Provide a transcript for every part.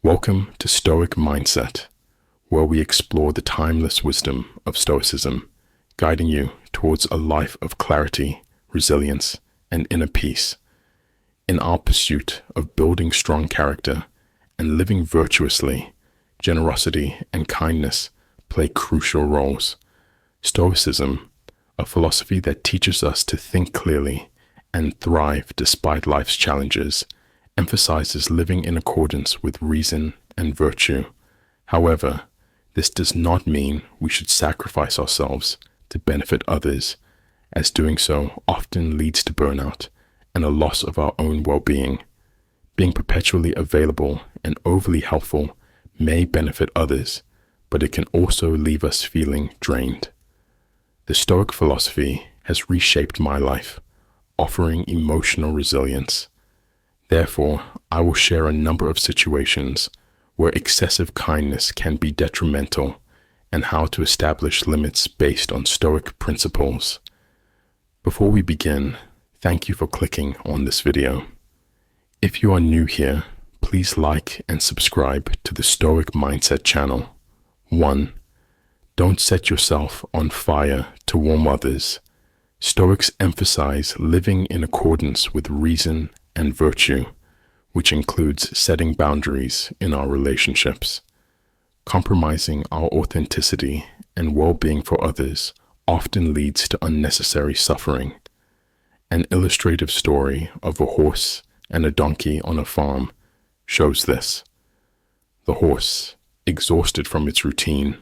Welcome to Stoic Mindset, where we explore the timeless wisdom of Stoicism, guiding you towards a life of clarity, resilience, and inner peace. In our pursuit of building strong character and living virtuously, generosity and kindness play crucial roles. Stoicism, a philosophy that teaches us to think clearly and thrive despite life's challenges, emphasizes living in accordance with reason and virtue. However, this does not mean we should sacrifice ourselves to benefit others, as doing so often leads to burnout and a loss of our own well-being. Being perpetually available and overly helpful may benefit others, but it can also leave us feeling drained. The Stoic philosophy has reshaped my life, offering emotional resilience. Therefore, I will share a number of situations where excessive kindness can be detrimental and how to establish limits based on Stoic principles. Before we begin, thank you for clicking on this video. If you are new here, please like and subscribe to the Stoic Mindset channel. 1. Don't set yourself on fire to warm others. Stoics emphasize living in accordance with reason and virtue, which includes setting boundaries in our relationships. Compromising our authenticity and well-being for others often leads to unnecessary suffering. An illustrative story of a horse and a donkey on a farm shows this. The horse, exhausted from its routine,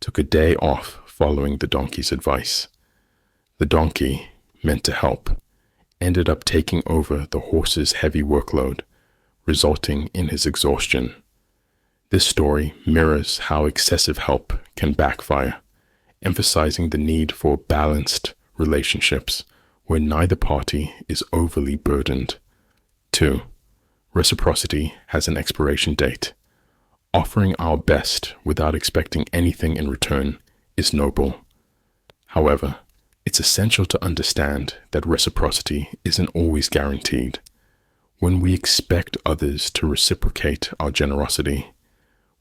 took a day off following the donkey's advice. The donkey, meant to help, ended up taking over the horse's heavy workload, resulting in his exhaustion. This story mirrors how excessive help can backfire, emphasizing the need for balanced relationships where neither party is overly burdened. 2. Reciprocity has an expiration date. Offering our best without expecting anything in return is noble. However, it's essential to understand that reciprocity isn't always guaranteed. When we expect others to reciprocate our generosity,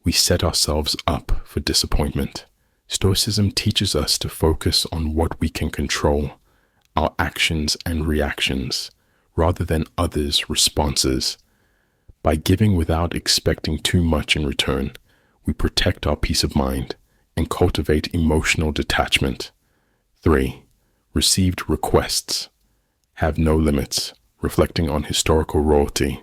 we set ourselves up for disappointment. Stoicism teaches us to focus on what we can control, our actions and reactions, rather than others' responses. By giving without expecting too much in return, we protect our peace of mind and cultivate emotional detachment. 3. Received requests have no limits, reflecting on historical royalty.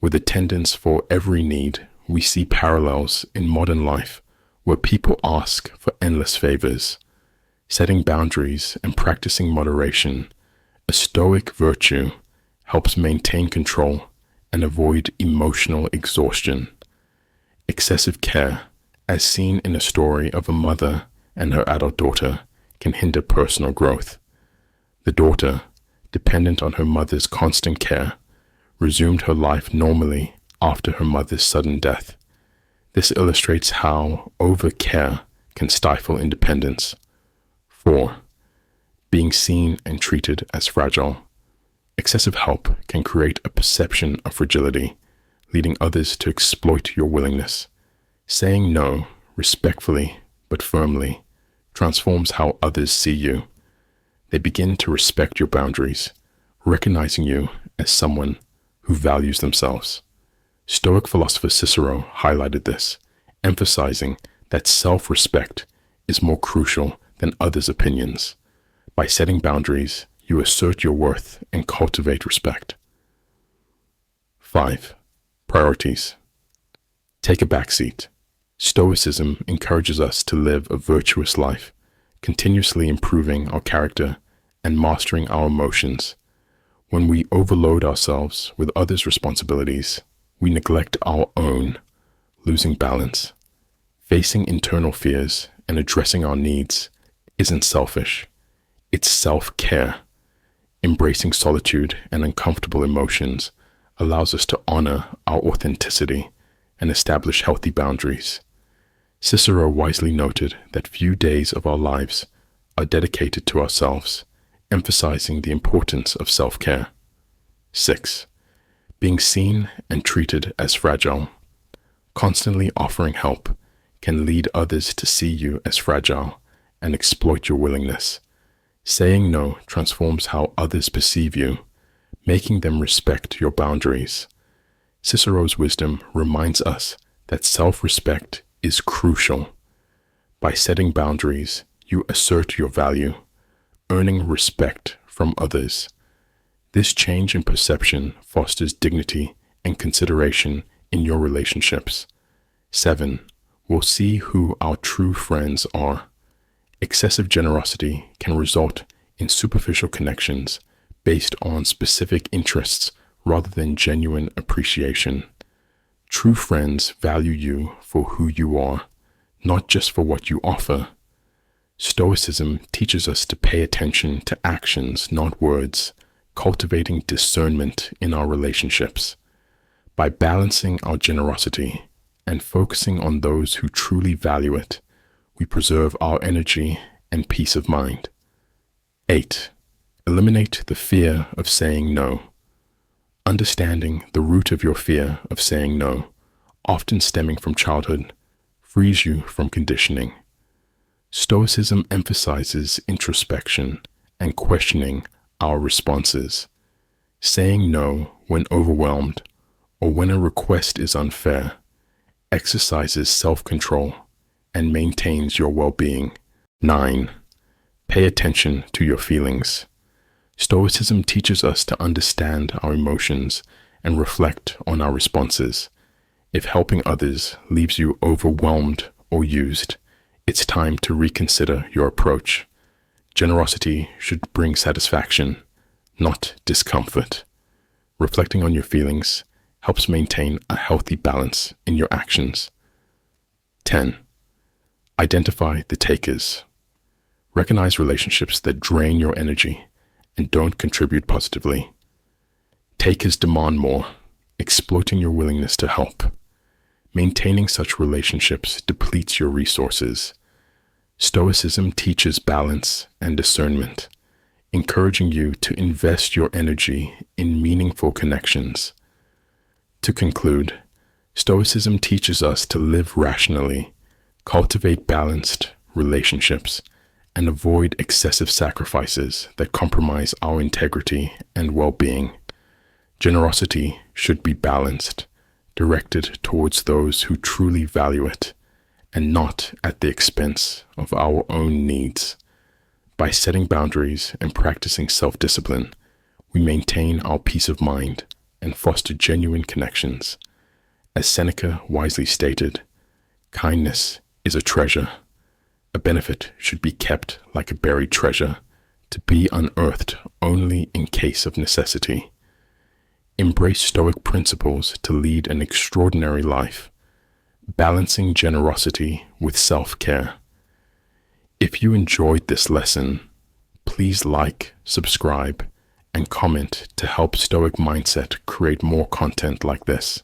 With a tendance for every need, we see parallels in modern life where people ask for endless favors. Setting boundaries and practicing moderation, a Stoic virtue, helps maintain control and avoid emotional exhaustion. Excessive care, as seen in a story of a mother and her adult daughter, can hinder personal growth. The daughter, dependent on her mother's constant care, resumed her life normally after her mother's sudden death. This illustrates how over-care can stifle independence. 4. Being seen and treated as fragile. Excessive help can create a perception of fragility, leading others to exploit your willingness. Saying no, respectfully but firmly, transforms how others see you. They begin to respect your boundaries, recognizing you as someone who values themselves. Stoic philosopher Cicero highlighted this, emphasizing that self-respect is more crucial than others' opinions. By setting boundaries, you assert your worth and cultivate respect. 5. Priorities. Take a backseat. Stoicism encourages us to live a virtuous life, continuously improving our character and mastering our emotions. When we overload ourselves with others' responsibilities, we neglect our own, losing balance. Facing internal fears and addressing our needs isn't selfish, it's self-care. Embracing solitude and uncomfortable emotions allows us to honor our authenticity and establish healthy boundaries. Cicero wisely noted that few days of our lives are dedicated to ourselves, emphasizing the importance of self-care. 6. Being seen and treated as fragile. Constantly offering help can lead others to see you as fragile and exploit your willingness. Saying no transforms how others perceive you, making them respect your boundaries. Cicero's wisdom reminds us that self-respect is crucial. By setting boundaries, you assert your value, earning respect from others. This change in perception fosters dignity and consideration in your relationships. 7. We'll see who our true friends are. Excessive generosity can result in superficial connections based on specific interests rather than genuine appreciation. True friends value you for who you are, not just for what you offer. Stoicism teaches us to pay attention to actions, not words, cultivating discernment in our relationships. By balancing our generosity and focusing on those who truly value it, we preserve our energy and peace of mind. 8. Eliminate the fear of saying no. Understanding the root of your fear of saying no, often stemming from childhood, frees you from conditioning. Stoicism emphasizes introspection and questioning our responses. Saying no when overwhelmed or when a request is unfair exercises self-control and maintains your well-being. 9. Pay attention to your feelings. Stoicism teaches us to understand our emotions and reflect on our responses. If helping others leaves you overwhelmed or used, it's time to reconsider your approach. Generosity should bring satisfaction, not discomfort. Reflecting on your feelings helps maintain a healthy balance in your actions. 10. Identify the takers. Recognize relationships that drain your energy and don't contribute positively. Takers demand more, exploiting your willingness to help. Maintaining such relationships depletes your resources. Stoicism teaches balance and discernment, encouraging you to invest your energy in meaningful connections. To conclude, Stoicism teaches us to live rationally, cultivate balanced relationships, and avoid excessive sacrifices that compromise our integrity and well-being. Generosity should be balanced, directed towards those who truly value it, and not at the expense of our own needs. By setting boundaries and practicing self-discipline, we maintain our peace of mind and foster genuine connections. As Seneca wisely stated, kindness is a treasure. A benefit should be kept like a buried treasure, to be unearthed only in case of necessity. Embrace Stoic principles to lead an extraordinary life, balancing generosity with self-care. If you enjoyed this lesson, please like, subscribe, and comment to help Stoic Mindset create more content like this.